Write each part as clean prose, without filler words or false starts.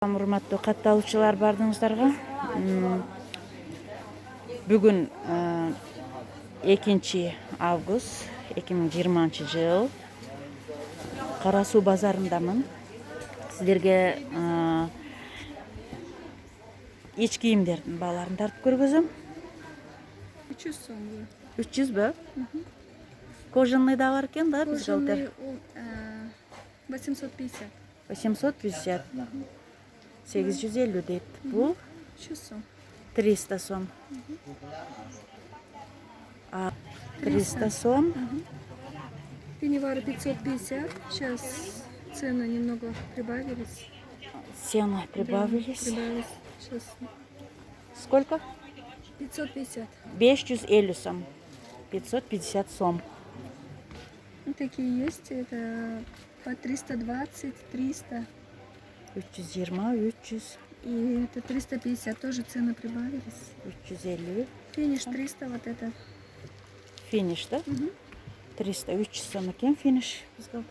Урматтуу катталуучулар бардыгыңыздарга. Бүгүн 2 август 2020 жыл. Кара Суу базарындамын. Сиздерге ич кийимдердин бааларын тартып көргөзөм. 300 сом. 300 бö? Кожаный да бар экен да, Кожаный 850. 850. 850 дейт. Бул 300 сом. 300 сом. 300 сом. Пеньюары 550. Сейчас цены немного прибавились. Цены прибавились. Прибавились. Сейчас Сколько? 550. 550 сом. 550 сом. Такие есть. Это по 320, 300. 320, 300. И это 350. Тоже цены прибавились. 350. Финиш 300 вот это. Финиш, да? 300, 300 сом экен финиш. Да,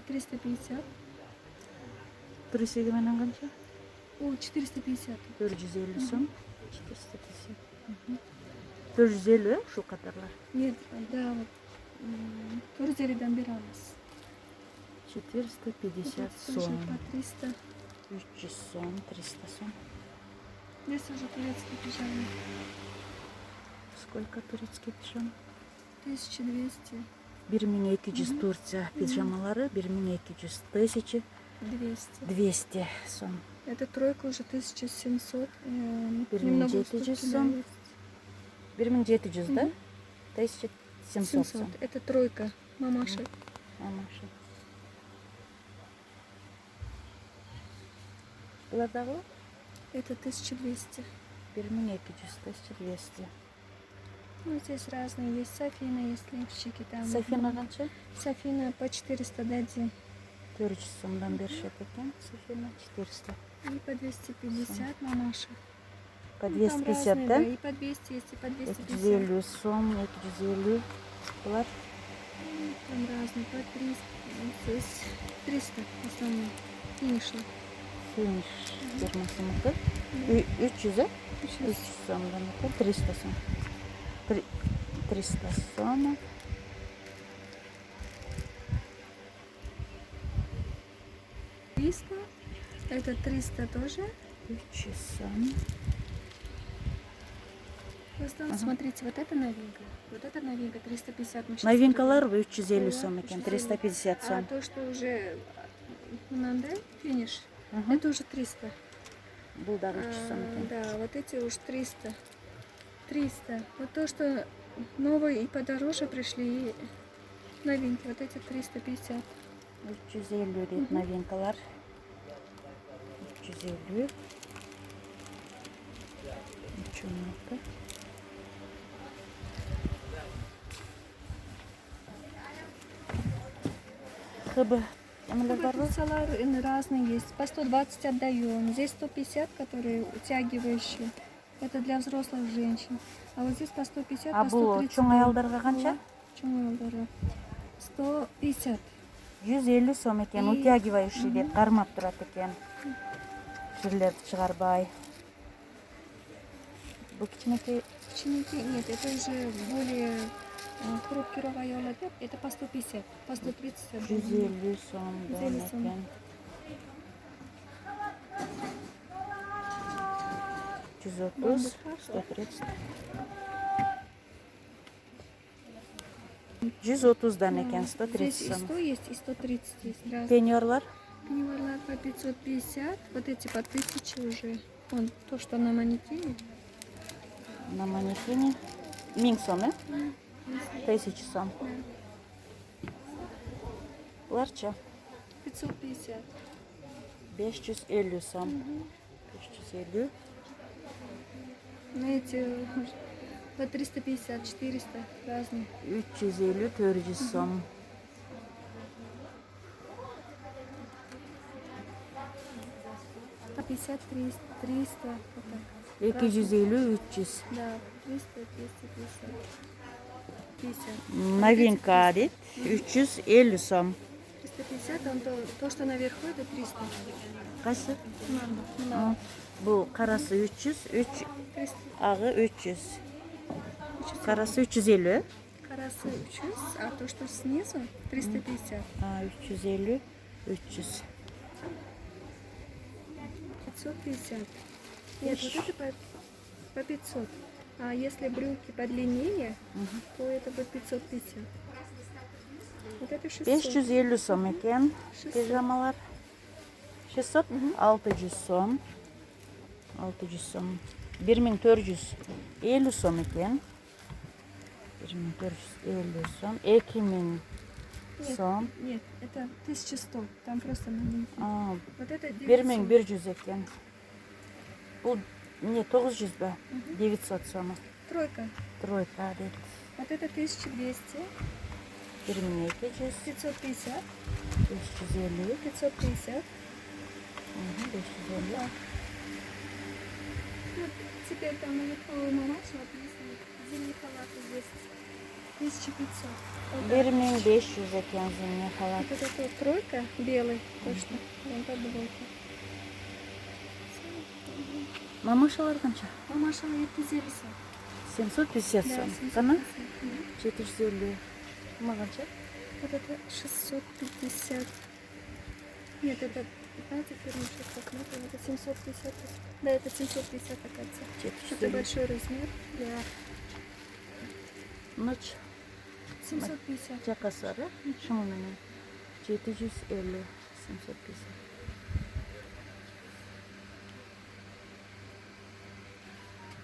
350. 300 менен канча? О, 450. 450 сом. 450. 450 ушул катарлар. Нет, да, вот. Корзеридан берамыз. 450 Тоже сом. по 300. 300 сом, 300 сом. Здесь уже турецкий пижамы. Сколько турецкий пижама? 1200. 1200 Турция пижамалары, 1200, 200. 200 сом. Это тройка уже 1700. 1700 сом. 1700, да? 1700 700. сом. Это тройка. Мамаша. Мамаша. Ладово? Это 1200. 1200. Ну, здесь разные. Есть Софина, есть лифчики. Там. Софина канча? Софина по 400 дадим. 400 сомдон беришет экен. Софина 400. И по 250 мамаша. По Ну, там 250, разные, да? И по 200 есть, и по 250. 250 сом, 250. Булар Там разные. По 300. Здесь 300 основные. Финишный. финиш фирмасыныкы. 300, да? 300 сомдон экен. 300 сом. 300 сом. Это 300 тоже. 300 сом. В основном, смотрите, вот это новинка. Вот это новинка 350. Мы щас Новинкалар 350 Да, сом экен. 350. 350 А сом. то, что уже Нанде, финиш, это уже 300. Бул дагы 300 сом экен. Да, вот эти уж 300. 300. Вот то, что новые и подороже пришли, и новинки, вот эти 350. 350 дейт новинкалар. 350. Чумака. ХБ. Салар разные есть. По 120 отдаем. Здесь 150, которые утягивающие. Это для взрослых женщин. А вот здесь по 150, А по бул 130. чоң аялдарга канча? Чоң аялдарга 150. 150 сом экен. Утягивающий деп кармап турат экен. Жирлерди чыгарбай. Бул кичинекей. Кичинекей нет, это уже более хрупкий аяла. Это по 150, по 130. 150 сомдон 150 сом. экен. 130, 130. 130дан экен, 130 Здесь и сом. 100 есть, и 130 есть. Разные. Пеньорлар Пеньюарлар по 550, вот эти по 1000 уже. Вон то, что на манекене. на манекене. 1000 сом, э? 1000 сом. Буларчы 550. 550 сом. 550. На эти по 350, 400 разные. 350, 400 сом. По 50, 300, 300. Вот так. 250, 300. Да, 300, 250. 50. Новинка дейт. 350 сом. 350, то, что наверху, это 300. Kaysı? Мына Bu karası 300, ağı 300. Karası 350. карасы 300, а то, что снизу 350. 350, 300. 550. Нет, вот это по 500. А если брюки подлиннее, то это будет 550. Вот это 600. 550 som eken 600. pijamalar. 600, 600 som. 600 som. 1450 som eken. 1450 som. 2000 Нет, som. нет, это 1100. Там просто маленький. Вот это 900. 1100 eken. Bu ne 900 be? 900 som. Тройка. Тройка evet. Вот это 1200. 2200, 550. 550, 550. 550. Вот теперь там наверху мамаша, вот если зимний халат есть. 1500. Вот так. 1500 eken zimne halat. Вот это вот тройка белый, точно. Вон та двойка. Mamaşalar kança? Мамаша 750. 750 Да, som. 750. Kana? Мгм. 450. Buna kança? Вот это 650. Нет, это, знаете, фирма сейчас посмотрим, это 750. Да, это 750, оказывается. Это 450. большой размер для Noç. 750. Çakasarı. Şunun önü. 750. 750.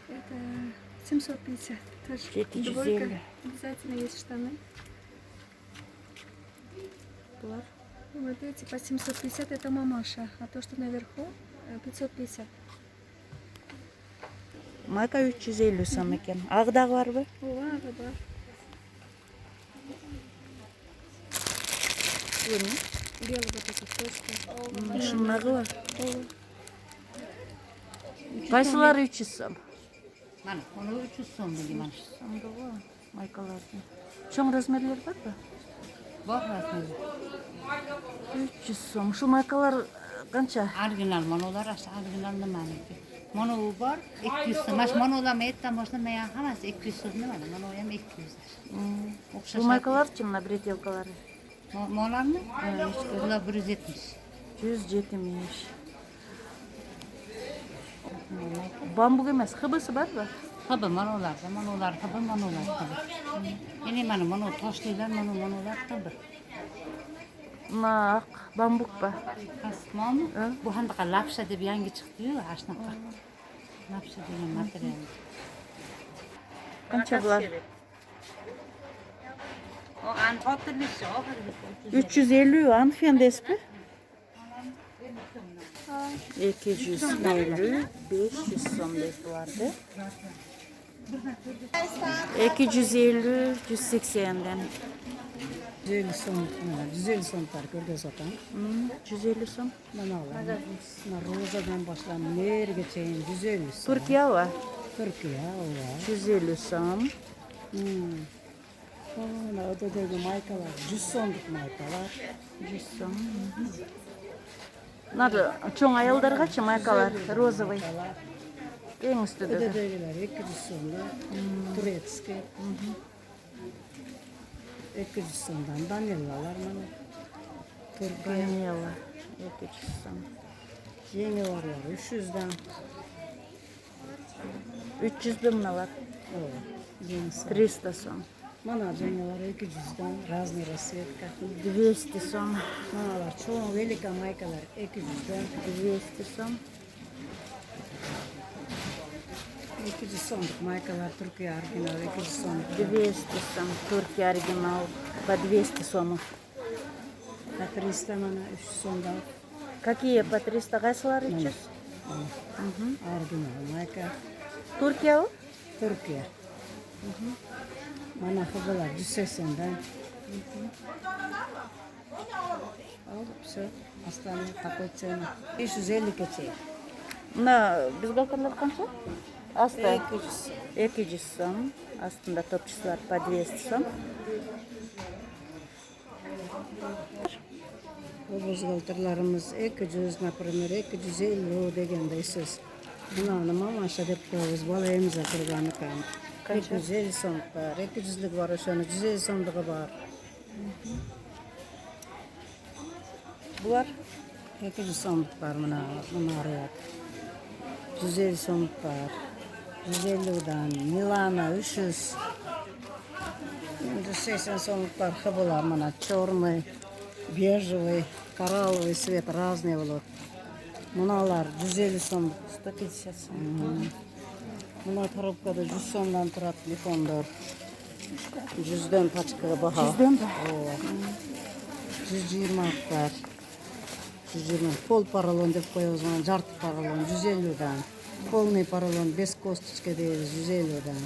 Это 750. Тоже 750. двойка. Обязательно есть штаны. Bunlar. Вот эти по 750 это мамаша, а то, что наверху 550. Mayka 350 som eken. Ağdağı var mı? Ова, бар. Yeni. Белый вот этот точно. Şunları var. Ова. Kaysalar 300 som. Mana onu 300 so'm deydi mana shu. Onda var. Maykalarda. Çoğun razmerler var mı? Bor rasmi. 300 som. Şu maykalar kança? Original monolar asa original nimaniki. Mono bor 200 so'm. Mas monolar metdan boshlab hammasi 200 so'm mana. Mono ham 200. Bu O'xshash. maykalar kimlar bretelkaları? Molarni? Ular 170. 170. Bambuk emas, hıbısı var mı? Hıbı monolar hıbı monolar hıbı. Yine mana mono toshlilar monolar hıbı. Naq, bambuk ba. Kasmomi? Bu qanaqa lapsha deb yangi chiqdi-yu, ashnaqa. Lapsha degan material. Qancha bular? O an xotirlisi oxirgi. 350 anfen despi? 250, 500 som vardı. 250, 180'den. 150 so'm, 150 so'm tarkirga sotaman. 150 som. Mana olaman. Mana ro'zadan boshlab nerga chayin 150 so'm. Türkiye var. Turkiya, ova. 150 som. Mana odadagi maykalar, 100 so'mlik maykalar. 100 som. Bunlar çoğun ayollargacha maykalar, rozовый. En üstüde de. Odadagilar 200 so'mda, turetskiy. 200 so'mdan danillalar mana. Turkiya, Vanilla. 200 som. yangi varlar 300'dan. 300 bin bunlar. Ova, yengisi. 300 som. Mana yangilar 200'dan, разный расцветка. 200 som. Manalar çoğun velika maykalar 200'dan. 200 som. 200 so'mlik maykalar Turkiya original 200 so'mlik. 200 som. Türkiye original. По 200 сомов. По 300 mana 300 so'mdan Какие по 300? Кайсылар 300? original mayka. Türkiye o? Turkiya. Mana hıbılar 180'dan. Al, все. Остальные такой цены. 550 geçeyim. Мына бюстгальтерлер канча? Асты 200. 200 сом. Астында топчусулар по 200 сом. Bu buzgaltırlarımız 200, например, 250 degende söz. Bunu mamaşa dep koyuz, balayımıza kırganı kan. 250 so'm var, 200'lük var, oşonu 150 so'mlığı var. Bular 200 so'mluk var mına arayat. 150 so'mluk var. 150'dan Milana 300. 180 so'mluklar хабалар мына черный, бежевый, коралловый цвет разные болот. Мыналар 150 сом. 150 сом. Мына коробкада 100 сомдан турат телефондар. 100дөн пачкага баха. 100дөн ба? 120 бар. 120. Пол поролон деп коебуз, мына жарты поролон 150дан. Полный поролон без косточка дейбиз 150дан.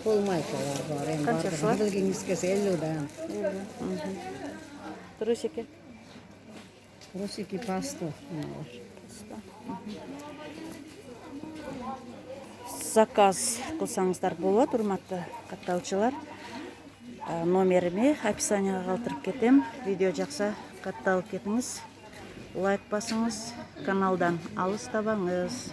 Пол майкалар бар, эми бардыгын билгиңиз келсе 50дан. Трусики. Трусики пасто. Заказ кылсаңыздар болот, урматтуу катталчылар. Номериме описанияга калтырып кетем. Видео жакса катталып кетиңиз. Лайк басыңыз, каналдан алыстабаңыз.